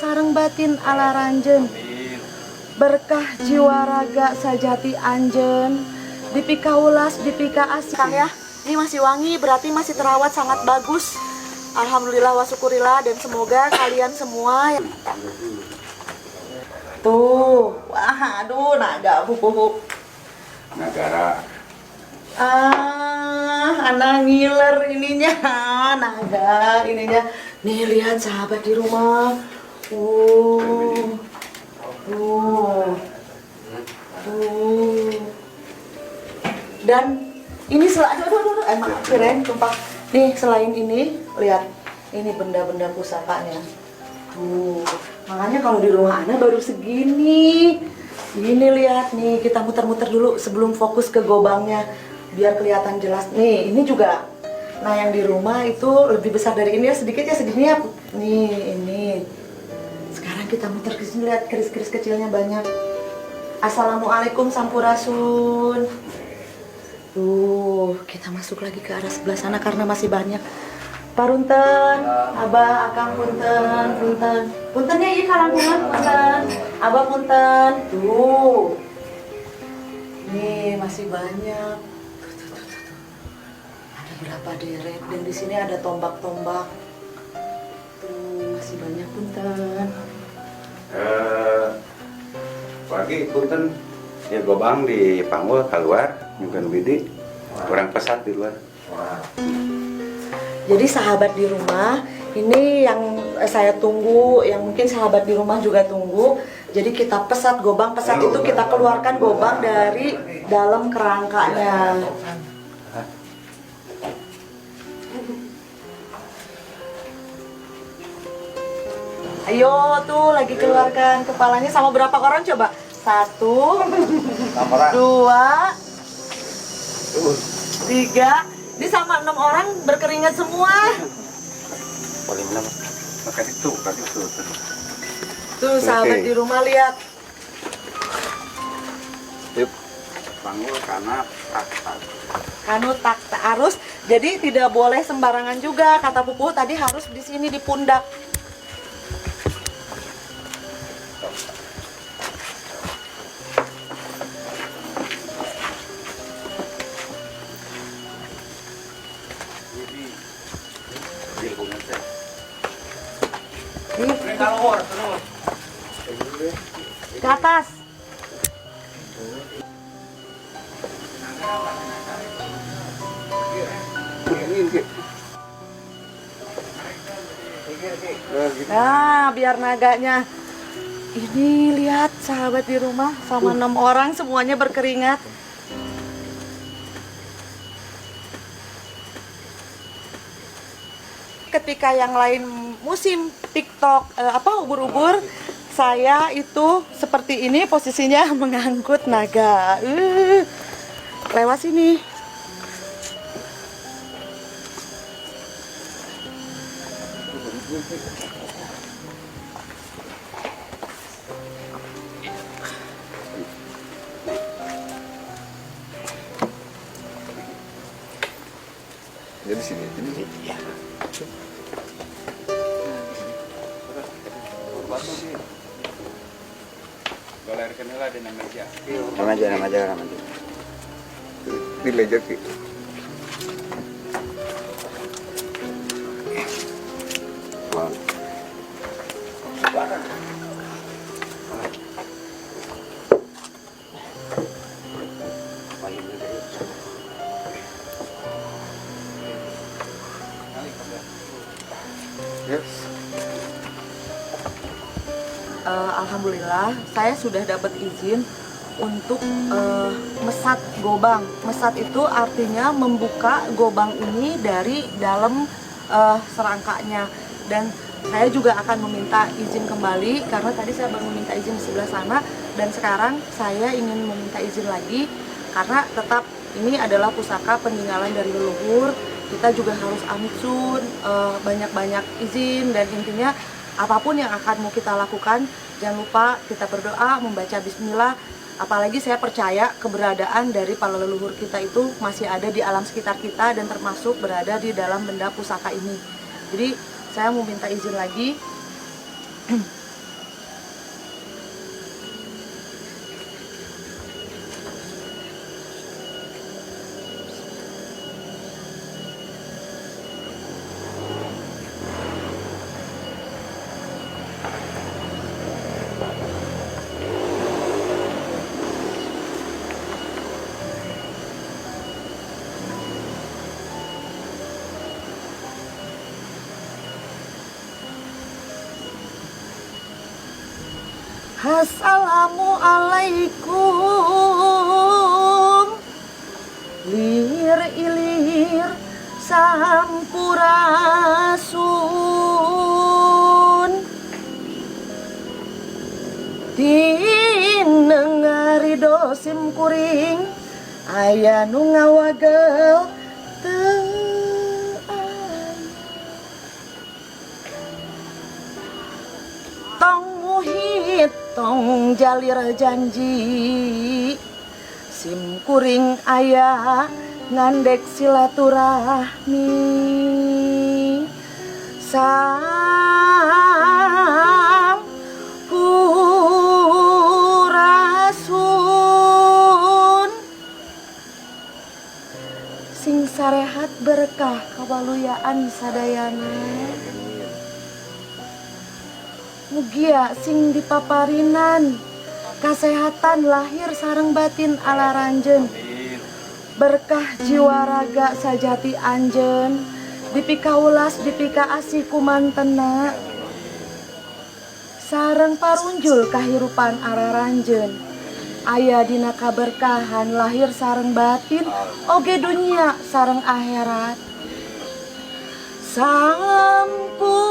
sareng batin ala ranjen, berkah jiwa raga sajati anjen, dipika ulas dipika asih. Kang ya, ini masih wangi, berarti masih terawat sangat bagus. Alhamdulillah wa syukurillah, dan semoga kalian semua tuh, wah aduh naga pupuh negara anak ngiler ininya, naga ininya. Nih lihat sahabat di rumah. Tuh. Dan ini aduh, emang keren tumpah. Nih selain ini, lihat ini benda-benda pusakanya. Tuh, makanya kalau di rumah Ana baru segini. Ini lihat nih, kita muter-muter dulu sebelum fokus ke gobangnya biar kelihatan jelas. Nih, ini juga. Nah, yang di rumah itu lebih besar dari ini ya, sedikit ya segini ya. Nih, ini. Sekarang kita muter ke sini, lihat keris-keris kecilnya banyak. Assalamualaikum sampurasun. Tuh, kita masuk lagi ke arah sebelah sana karena masih banyak. Parunten, Abah, Akang punten. Puntennya iya kalangan, punten. Abah punten. Tuh. Nih, masih banyak. Tuh. Ada berapa deret, dan di sini ada tombak-tombak. Tuh, masih banyak punten. pagi punten ya gobang di panggul keluar nyugan bidi orang pesat di luar. Jadi sahabat di rumah, ini yang saya tunggu, yang mungkin sahabat di rumah juga tunggu. Jadi kita pesat gobang, pesat itu kita keluarkan gobang dari dalam kerangkanya. Ayo tuh lagi keluarkan kepalanya, sama berapa orang coba? 1, 2, 3. Ini sama 6 orang berkeringat semua. Paling lama. Kasih tuh. Tuh sahabat di rumah lihat. Yuk. Panggul karena Kanut tak arus. Jadi tidak boleh sembarangan juga, kata Pupu tadi, harus di sini di pundak. Ke atas. Nah, biar naganya. Ini lihat sahabat di rumah sama 6 orang semuanya berkeringat. Ketika yang lain musim TikTok ubur-ubur, saya itu seperti ini posisinya mengangkut naga. Lewat sini. jadi sini ini ya. Golerkan lah di nama aja. Di meja ki. Alhamdulillah, saya sudah dapat izin untuk mesat gobang. Mesat itu artinya membuka gobang ini dari dalam serangkanya. Dan saya juga akan meminta izin kembali, karena tadi saya baru meminta izin di sebelah sana. Dan sekarang saya ingin meminta izin lagi, karena tetap ini adalah pusaka peninggalan dari leluhur. Kita juga harus amitsun, banyak-banyak izin, dan intinya apapun yang akan mau kita lakukan, jangan lupa kita berdoa, membaca bismillah. Apalagi saya percaya keberadaan dari para leluhur kita itu masih ada di alam sekitar kita dan termasuk berada di dalam benda pusaka ini. Jadi saya mau minta izin lagi. Assalamualaikum lir ilir sampurasun dinengari dosim kuring aya nu ngawagel teu aya tong muhit tong jalir janji sim kuring aya ngandek silaturahmi sampurasun sing sarehat berkah kawaluyaan sadayana mugia sing dipaparinan kasehatan lahir sareng batin ala ranjeun berkah jiwa raga sajati anjeun dipikaulas dipikaasi kumantena sareng parunjul kahirupan ara ranjeun aya dina kaberkahan lahir sareng batin oge dunia sareng akhirat sampurasun.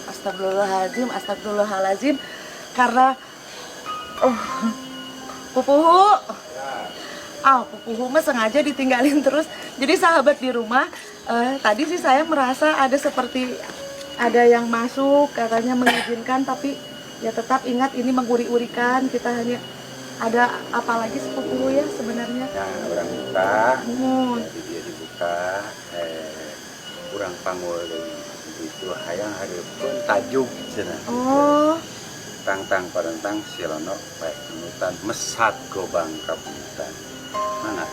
Astagfirullahaladzim, astagfirullahaladzim. Karena pupuhu pupuhu mah sengaja ditinggalin terus. Jadi sahabat di rumah tadi sih saya merasa ada seperti ada yang masuk katanya mengizinkan, tapi ya tetap ingat ini menguri-urikan, kita hanya ada apa lagi sepupuhu ya sebenarnya. Nah, orang buka, jadi dia dibuka, kurang panggul itu hayang hari pun tajuk cina. Oh. Tang parentang silono baik nutan mesat gobang kabutan. Mana?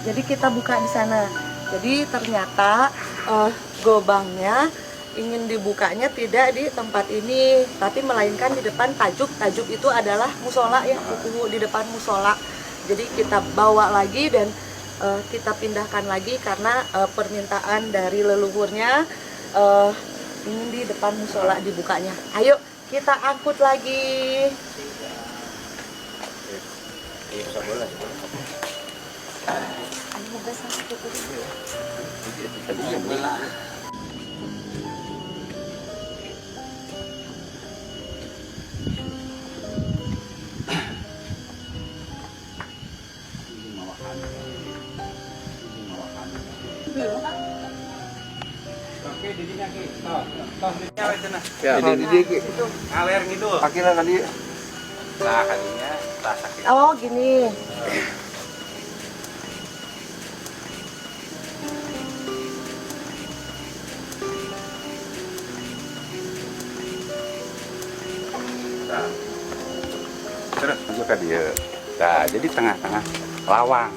Jadi kita buka di sana. Jadi ternyata gobangnya ingin dibukanya tidak di tempat ini, tapi melainkan di depan tajuk. Tajuk itu adalah musola ya, di depan musola. Jadi kita bawa lagi dan kita pindahkan lagi karena permintaan dari leluhurnya ingin di depan musola dibukanya. Ayo kita angkut lagi. Ya, di ngaler gitu. akhirnya kali Nah, kalinya tak sakit. Oh gini. nah, terus masuk ke dia. Nah, jadi tengah-tengah lawang.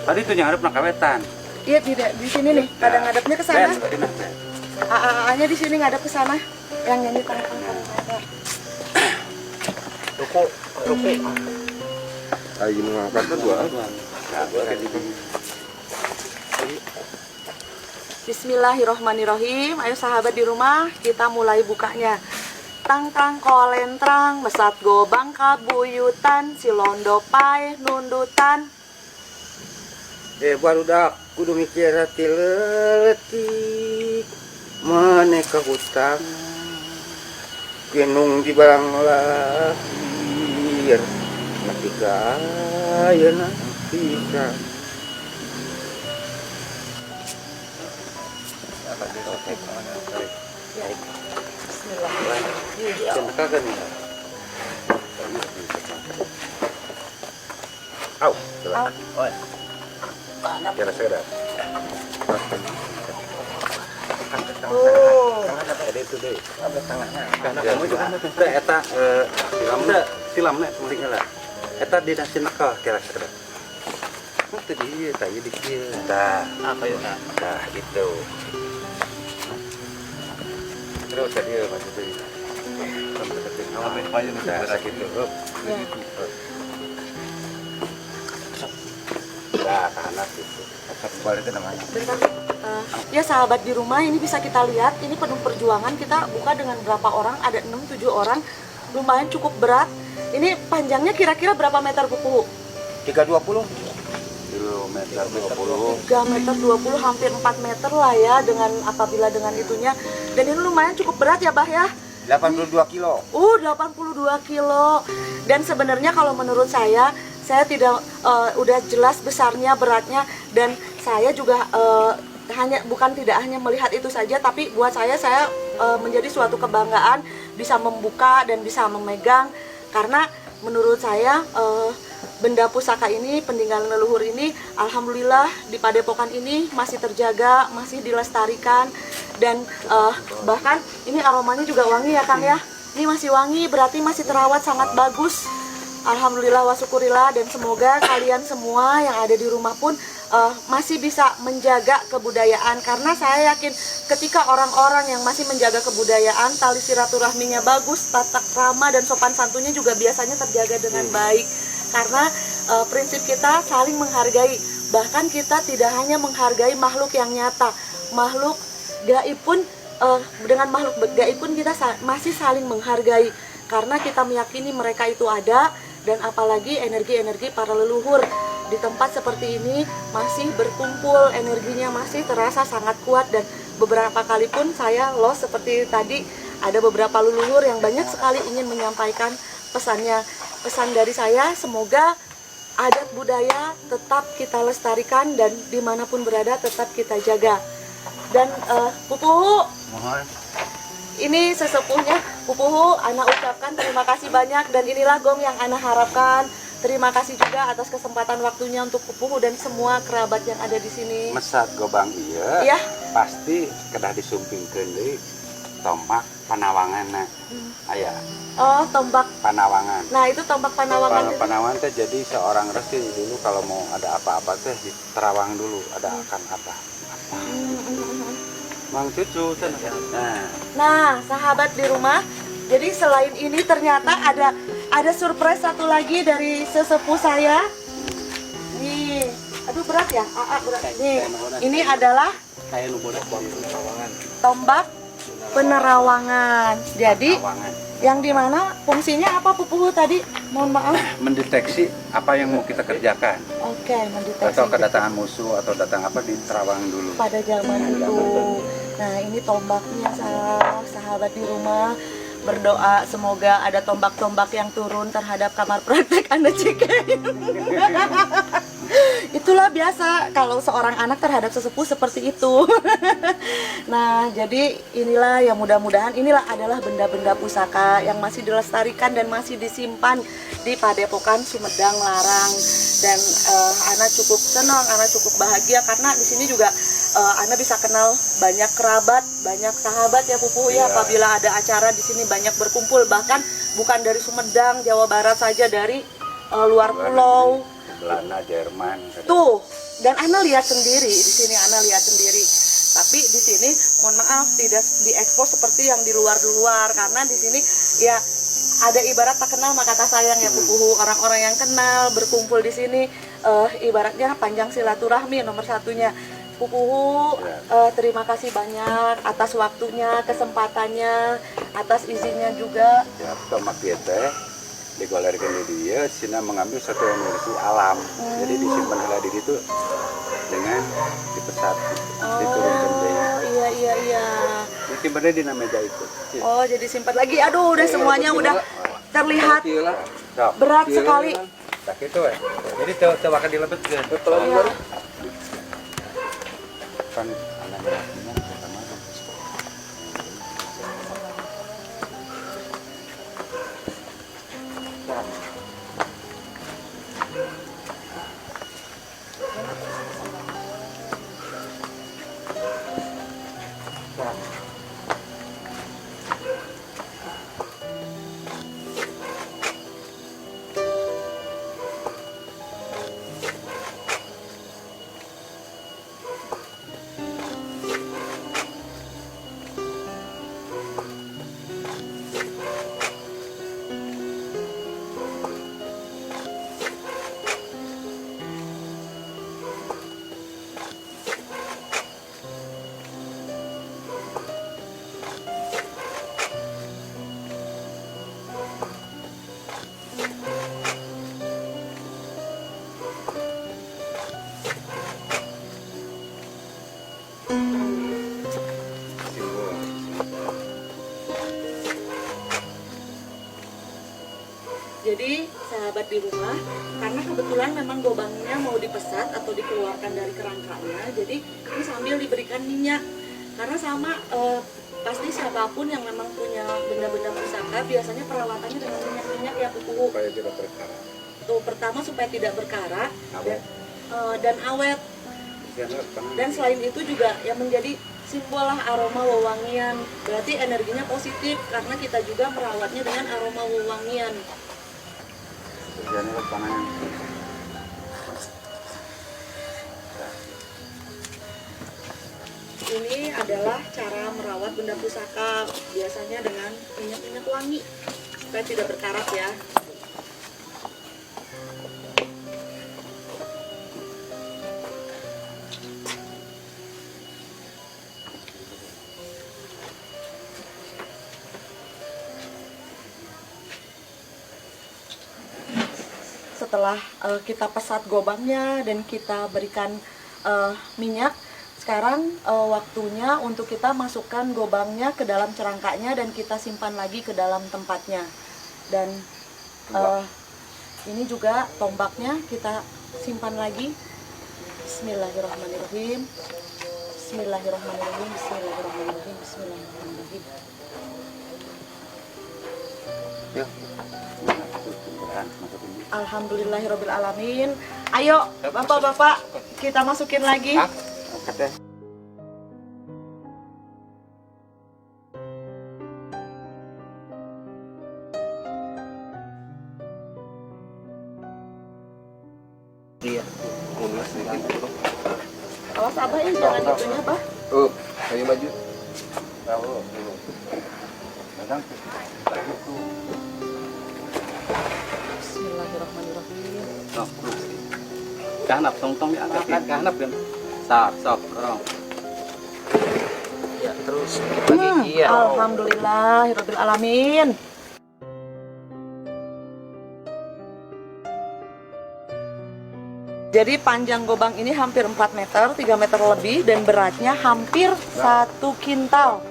Tadi tuh yang ngadep kawetan. Iya tidak di sini nih. Pada ngadepnya ke sana. Ben. AA-nya di sini ngadep ke sana. Yang nyanyi tengah-tengah ada. Ruko. Ayo ngangkat kedua. Bismillahirrohmanirrohim. Ayo sahabat di rumah, kita mulai bukanya. Tang-tang kolentrang, mesat gobang kabuyutan, silondo pae nundutan. Barudak kudu mikir hati letik maneka hutang kenung di barang lahir nanti kaya nanti kan Bismillahirrahmanirrahim. Au, kira-kira. Oh. Ada itu deh. karena kamu juga ada eta silamnya pentingnya lah. Eta di nasi nakal kira-kira. Itu dia tadi dikit. Nah, apa ya nah itu. terus tadi maju teh. Sampai payung sakit tuh. Ya. Ya, kanan gitu. Balik ke namanya. Bentar, ya sahabat di rumah, ini bisa kita lihat, ini penuh perjuangan. Kita buka dengan berapa orang, ada 6-7 orang, lumayan cukup berat. Ini panjangnya kira-kira berapa meter Pupu? 320. Kilometer 20. 3 meter 20, hampir 4 meter lah ya, dengan apabila dengan itunya. Dan ini lumayan cukup berat ya Bah ya? 82 kilo. 82 kilo. Dan sebenarnya kalau menurut saya tidak udah jelas besarnya, beratnya, dan saya juga tidak hanya melihat itu saja, tapi buat saya menjadi suatu kebanggaan bisa membuka dan bisa memegang, karena menurut saya benda pusaka ini, peninggalan leluhur ini, alhamdulillah di Padepokan ini masih terjaga, masih dilestarikan, dan bahkan ini aromanya juga wangi ya Kang ya. Ini masih wangi, berarti masih terawat sangat bagus. Alhamdulillah wa syukurillah, dan semoga kalian semua yang ada di rumah pun masih bisa menjaga kebudayaan, karena saya yakin ketika orang-orang yang masih menjaga kebudayaan, tali silaturahminya bagus, tata krama dan sopan santunnya juga biasanya terjaga dengan baik, karena prinsip kita saling menghargai. Bahkan kita tidak hanya menghargai makhluk yang nyata, makhluk gaib pun, dengan makhluk gaib pun kita masih saling menghargai, karena kita meyakini mereka itu ada. Dan apalagi energi-energi para leluhur di tempat seperti ini masih berkumpul, energinya masih terasa sangat kuat. Dan beberapa kali pun saya lost seperti tadi, ada beberapa leluhur yang banyak sekali ingin menyampaikan pesannya. Pesan dari saya, semoga adat budaya tetap kita lestarikan, dan dimanapun berada tetap kita jaga. Dan Pupu, Mohon. ini sesepuhnya Pupuhu, Ana ucapkan terima kasih banyak, dan inilah gong yang Ana harapkan. Terima kasih juga atas kesempatan waktunya untuk Pupuhu dan semua kerabat yang ada di sini. Mesat gobang iya. Iya. Pasti kedah disumpingkeun deui tombak panawangan. Aya Oh, tombak. panawangan. Nah, itu tombak panawangan. Panawangan teh jadi seorang resi dulu kalau mau ada apa-apa teh diterawang dulu, ada akan apa. Mang cucu nah. Nah, sahabat di rumah, jadi selain ini ternyata ada surprise satu lagi dari sesepuh saya. Nih, aduh berat ya, berat. Nih, ini adalah tombak penerawangan. Jadi, yang dimana fungsinya apa Pupuhu tadi? Mohon maaf. Mendeteksi apa yang mau kita kerjakan. Oke, mendeteksi. Atau kedatangan musuh atau datang apa diterawang dulu. Pada zaman itu. Nah, ini tombaknya sahabat di rumah. Berdoa semoga ada tombak-tombak yang turun terhadap kamar praktek Anda Cike. Itulah biasa kalau seorang anak terhadap sesepuh seperti itu. Nah, jadi inilah yang mudah-mudahan inilah adalah benda-benda pusaka yang masih dilestarikan dan masih disimpan di Padepokan Sumedang Larang. Dan Ana cukup senang, Ana cukup bahagia karena di sini juga Ana bisa kenal banyak kerabat, banyak sahabat ya Pupu ya. Apabila ada acara di sini banyak berkumpul, bahkan bukan dari Sumedang, Jawa Barat saja, dari luar pulau. Belanda, Jerman. Tuh, dan Ana lihat sendiri di sini, Ana lihat sendiri. Tapi di sini mohon maaf tidak diekspos seperti yang di luar-luar, karena di sini ya ada ibarat tak kenal maka tak sayang ya Pupuhu. Orang-orang yang kenal berkumpul di sini, ibaratnya panjang silaturahmi nomor satunya. Pupuhu, terima kasih banyak atas waktunya, kesempatannya, atas izinnya juga. Ya, tombak ieu teh digolerkeun di dieu sina mengambil satu energi alam. Jadi disimpan heula di ditu dengan dipesat diturunkeun deui. Iya. Disimpannya di meja itu. Oh, jadi simpan lagi. Aduh, udah semuanya udah terlihat berat sekali. Tak itu jadi coba kan dilebetkeun. Betul. Kan anaknya sama. Jadi sahabat di rumah, karena kebetulan memang gobangnya mau dipesat atau dikeluarkan dari kerangkanya, jadi ini sambil diberikan minyak. Karena sama pasti siapapun yang memang punya benda-benda pusaka biasanya perawatannya dengan minyak-minyak ya kuku. Supaya tidak berkarat. Tuh pertama supaya tidak berkarat Awet. dan awet. Dan selain itu juga yang menjadi simbol lah aroma wewangian. Berarti energinya positif karena kita juga merawatnya dengan aroma wewangian. Tujuannya panangan. Ini adalah cara merawat benda pusaka, biasanya dengan minyak-minyak wangi supaya tidak berkarat ya. Setelah kita pesat gobangnya dan kita berikan minyak, sekarang waktunya untuk kita masukkan gobangnya ke dalam cerangkanya dan kita simpan lagi ke dalam tempatnya. Dan ini juga tombaknya kita simpan lagi. Bismillahirrahmanirrahim. Bismillahirrahmanirrahim. Bismillahirrahmanirrahim. Bismillahirrahmanirrahim. Ya. Alhamdulillahirrahmanirrahim. Ayo bapak-bapak kita masukin lagi. Oke. Iya. Mulai sedikit. Awas abah ini jangan itunya bah. Oh, kayu baju. Tahu. Kadang Bismillahirrahmanirrahim. Kahnap tong ya kan kahnap kan sok orang Ya, terus bagi iya. Alhamdulillahirabbil alamin. Jadi panjang gobang ini hampir 4 meter, 3 meter lebih dan beratnya hampir 1 kintal.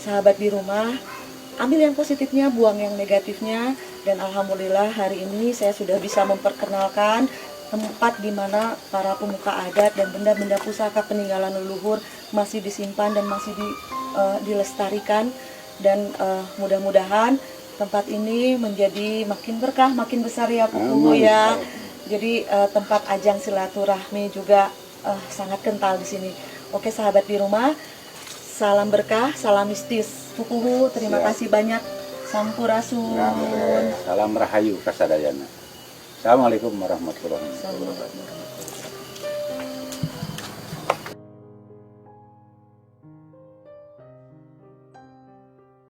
Sahabat di rumah, ambil yang positifnya, buang yang negatifnya. Dan alhamdulillah hari ini saya sudah bisa memperkenalkan tempat di mana para pemuka adat dan benda-benda pusaka peninggalan leluhur masih disimpan dan masih dilestarikan. Dan mudah-mudahan tempat ini menjadi makin berkah, makin besar ya Pupu ya. Jadi tempat ajang silaturahmi juga sangat kental di sini. Oke sahabat di rumah, salam berkah, salam mistis. Pupuhu, terima kasih banyak. Sampurasun. Salam rahayu kasadayana. Assalamualaikum warahmatullahi wabarakatuh. Assalamualaikum warahmatullahi wabarakatuh.